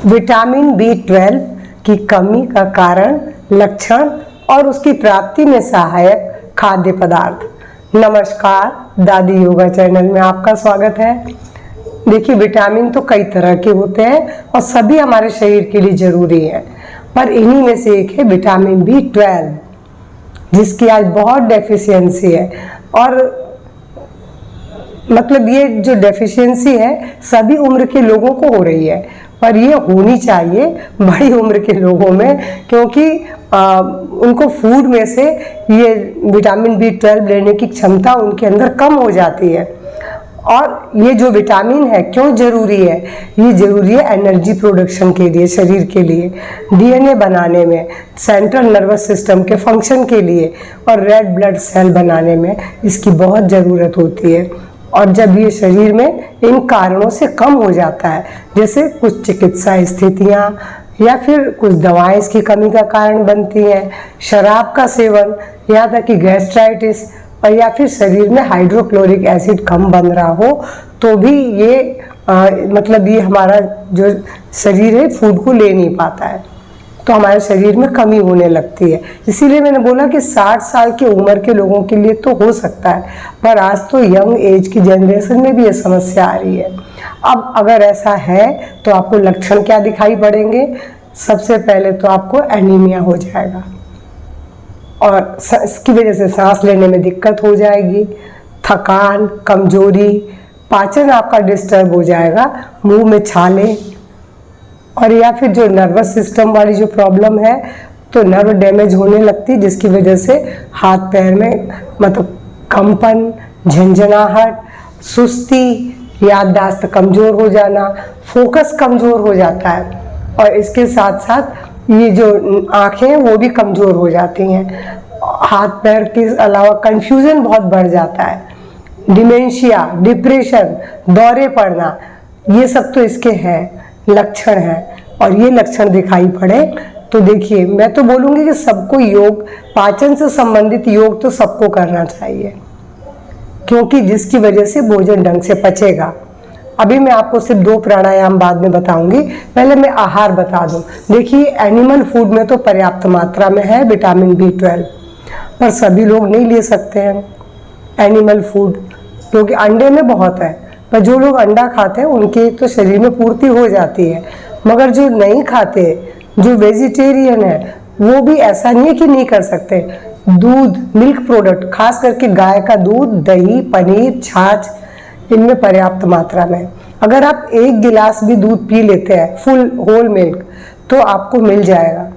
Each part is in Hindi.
विटामिन बी 12 की कमी का कारण, लक्षण और उसकी प्राप्ति में सहायक खाद्य पदार्थ। नमस्कार, दादी योगा चैनल में आपका स्वागत है। देखिए, विटामिन तो कई तरह के होते हैं और सभी हमारे शरीर के लिए जरूरी है, पर इन्हीं में से एक है विटामिन बी 12, जिसकी आज बहुत डेफिशिएंसी है। और मतलब ये जो डेफिशिएंसी है सभी उम्र के लोगों को हो रही है, पर ये होनी चाहिए बड़ी उम्र के लोगों में, क्योंकि उनको फूड में से ये विटामिन बी 12 लेने की क्षमता उनके अंदर कम हो जाती है। और ये जो विटामिन है क्यों जरूरी है? ये जरूरी है एनर्जी प्रोडक्शन के लिए, शरीर के लिए, डीएनए बनाने में, सेंट्रल नर्वस सिस्टम के फंक्शन के लिए और रेड ब्लड सेल बनाने में इसकी बहुत ज़रूरत होती है। और जब ये शरीर में इन कारणों से कम हो जाता है, जैसे कुछ चिकित्सा स्थितियाँ या फिर कुछ दवाएं इसकी कमी का कारण बनती हैं, शराब का सेवन, यहाँ तक कि गैस्ट्राइटिस, और या फिर शरीर में हाइड्रोक्लोरिक एसिड कम बन रहा हो, तो भी ये मतलब ये हमारा जो शरीर है फूड को ले नहीं पाता है, तो हमारे शरीर में कमी होने लगती है। इसीलिए मैंने बोला कि 60 साल की उम्र के लोगों के लिए तो हो सकता है, पर आज तो यंग एज की जनरेशन में भी ये समस्या आ रही है। अब अगर ऐसा है तो आपको लक्षण क्या दिखाई पड़ेंगे? सबसे पहले तो आपको एनीमिया हो जाएगा और इसकी वजह से सांस लेने में दिक्कत हो जाएगी, थकान, कमजोरी, पाचन आपका डिस्टर्ब हो जाएगा, मुंह में छाले, और या फिर जो नर्वस सिस्टम वाली जो प्रॉब्लम है तो नर्व डैमेज होने लगती, जिसकी वजह से हाथ पैर में मतलब कंपन, झंझनाहट, सुस्ती, याददाश्त कमज़ोर हो जाना, फोकस कमज़ोर हो जाता है, और इसके साथ साथ ये जो आँखें हैं वो भी कमज़ोर हो जाती हैं। हाथ पैर के अलावा कंफ्यूजन बहुत बढ़ जाता है, डिमेंशिया, डिप्रेशन, दौरे पड़ना, ये सब तो इसके हैं लक्षण है। और ये लक्षण दिखाई पड़े तो देखिए, मैं तो बोलूँगी कि सबको योग, पाचन से संबंधित योग तो सबको करना चाहिए, क्योंकि जिसकी वजह से भोजन ढंग से पचेगा। अभी मैं आपको सिर्फ 2 प्राणायाम बाद में बताऊंगी, पहले मैं आहार बता दूं। देखिए, एनिमल फूड में तो पर्याप्त मात्रा में है विटामिन बी 12, पर सभी लोग नहीं ले सकते हैं एनिमल फूड, क्योंकि अंडे में बहुत है, पर जो लोग अंडा खाते हैं उनके तो शरीर में पूर्ति हो जाती है। मगर जो नहीं खाते, जो वेजिटेरियन है, वो भी ऐसा नहीं है कि नहीं कर सकते। दूध, मिल्क प्रोडक्ट, खास करके गाय का दूध, दही, पनीर, छाछ, इनमें पर्याप्त मात्रा में, अगर आप 1 गिलास भी दूध पी लेते हैं फुल होल मिल्क, तो आपको मिल जाएगा।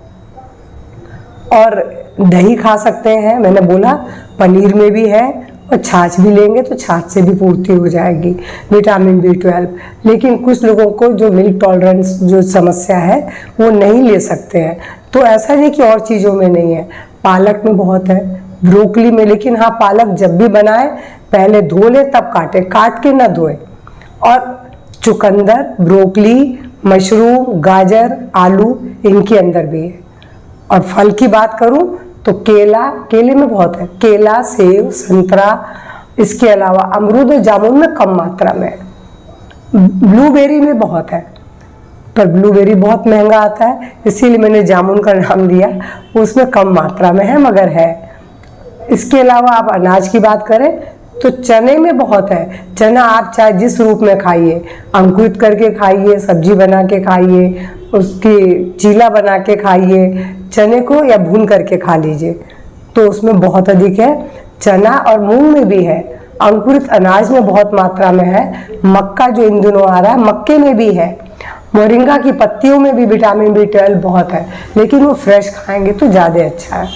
और दही खा सकते हैं, मैंने बोला, पनीर में भी है, और छाछ भी लेंगे तो छाछ से भी पूर्ति हो जाएगी विटामिन बी 12। लेकिन कुछ लोगों को जो मिल्क टॉलरेंस जो समस्या है वो नहीं ले सकते हैं, तो ऐसा नहीं कि और चीज़ों में नहीं है, पालक में बहुत है, ब्रोकली में, लेकिन हाँ, पालक जब भी बनाए पहले धो ले तब काटे, काट के ना धोए। और चुकंदर, ब्रोकली, मशरूम, गाजर, आलू, इनके अंदर भी है। और फल की बात करूं तो केला, केले में बहुत है, केला, सेब, संतरा, इसके अलावा अमरूद और जामुन में कम मात्रा में है। ब्लूबेरी में बहुत है, पर ब्लूबेरी बहुत महंगा आता है, इसीलिए मैंने जामुन का नाम दिया, उसमें कम मात्रा में है, मगर है। इसके अलावा आप अनाज की बात करें तो चने में बहुत है। चना आप चाहे जिस रूप में खाइए, अंकुरित करके खाइए, सब्जी बना के खाइए, उसकी चीला बना के खाइए चने को, या भून करके खा लीजिए, तो उसमें बहुत अधिक है। चना और मूंग में भी है, अंकुरित अनाज में बहुत मात्रा में है, मक्का जो इन दिनों आ रहा है मक्के में भी है, मोरिंगा की पत्तियों में भी विटामिन बी 12 बहुत है, लेकिन वो फ्रेश खाएंगे तो ज़्यादा अच्छा है।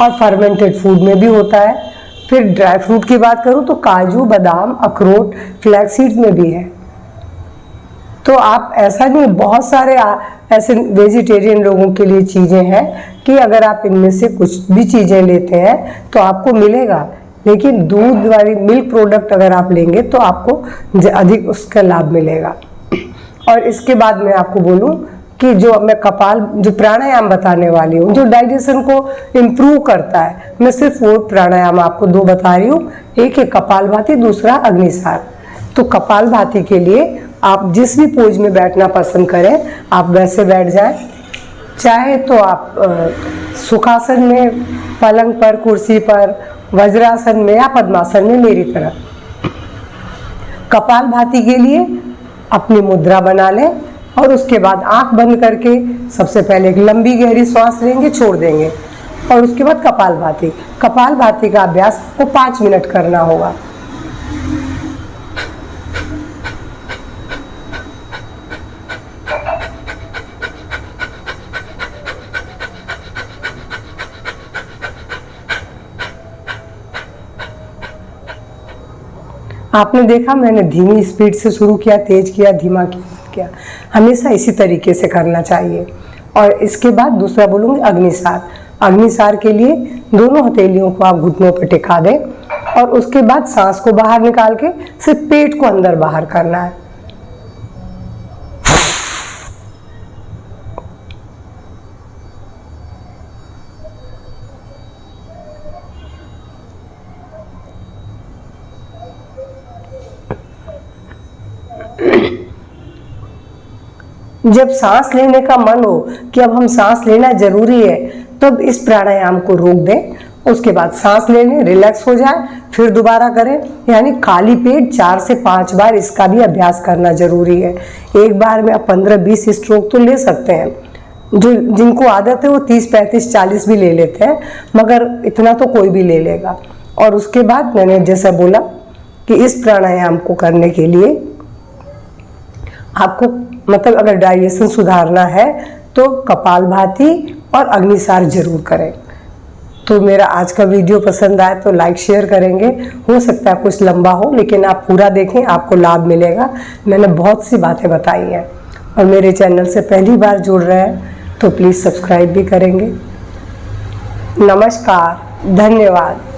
और फर्मेंटेड फूड में भी होता है। फिर ड्राई फ्रूट की बात करूँ तो काजू, बादाम, अखरोट, फ्लैक्स सीड्स में भी है। तो आप ऐसा नहीं, बहुत सारे ऐसे वेजिटेरियन लोगों के लिए चीज़ें हैं कि अगर आप इनमें से कुछ भी चीज़ें लेते हैं तो आपको मिलेगा, लेकिन दूध वाली मिल्क प्रोडक्ट अगर आप लेंगे तो आपको अधिक उसका लाभ मिलेगा। और इसके बाद मैं आपको बोलूँ कि जो मैं जो प्राणायाम बताने वाली हूँ, जो डाइजेशन को इम्प्रूव करता है, मैं सिर्फ वो प्राणायाम आपको 2 बता रही हूँ। एक है कपालभाति, दूसरा अग्निसार। तो कपालभाति के लिए आप जिस भी पोज में बैठना पसंद करें आप वैसे बैठ जाएं। चाहे तो आप सुखासन में, पलंग पर, कुर्सी पर, वज्रासन में या पद्मासन में मेरी तरह। कपालभाति के लिए अपनी मुद्रा बना लें और उसके बाद आंख बंद करके सबसे पहले एक लंबी गहरी सांस लेंगे, छोड़ देंगे और उसके बाद कपालभाति। कपालभाति का अभ्यास को 5 मिनट करना होगा। आपने देखा मैंने धीमी स्पीड से शुरू किया, तेज किया, धीमा किया, हमेशा इसी तरीके से करना चाहिए। और इसके बाद दूसरा बोलूँगी अग्निसार। अग्निसार के लिए दोनों हथेलियों को आप घुटनों पर टिका दें और उसके बाद सांस को बाहर निकाल के सिर्फ पेट को अंदर बाहर करना है। जब सांस लेने का मन हो कि अब हम सांस लेना जरूरी है, तब इस प्राणायाम को रोक दें। उसके बाद सांस लेने, रिलैक्स हो जाए, फिर दोबारा करें। यानी खाली पेट 4 से 5 बार इसका भी अभ्यास करना जरूरी है। एक बार में आप 15-20 स्ट्रोक तो ले सकते हैं। जो जिनको आदत है वो 30, 35, 40 भी ले लेते हैं, मगर इतना तो कोई भी ले लेगा। और उसके बाद मैंने जैसा बोला कि इस प्राणायाम को करने के लिए आपको मतलब अगर डाइजेशन सुधारना है तो कपालभाति और अग्निसार जरूर करें। तो मेरा आज का वीडियो पसंद आए तो लाइक शेयर करेंगे। हो सकता है कुछ लंबा हो, लेकिन आप पूरा देखें, आपको लाभ मिलेगा। मैंने बहुत सी बातें बताई हैं। और मेरे चैनल से पहली बार जुड़ रहे हैं तो प्लीज़ सब्सक्राइब भी करेंगे। नमस्कार, धन्यवाद।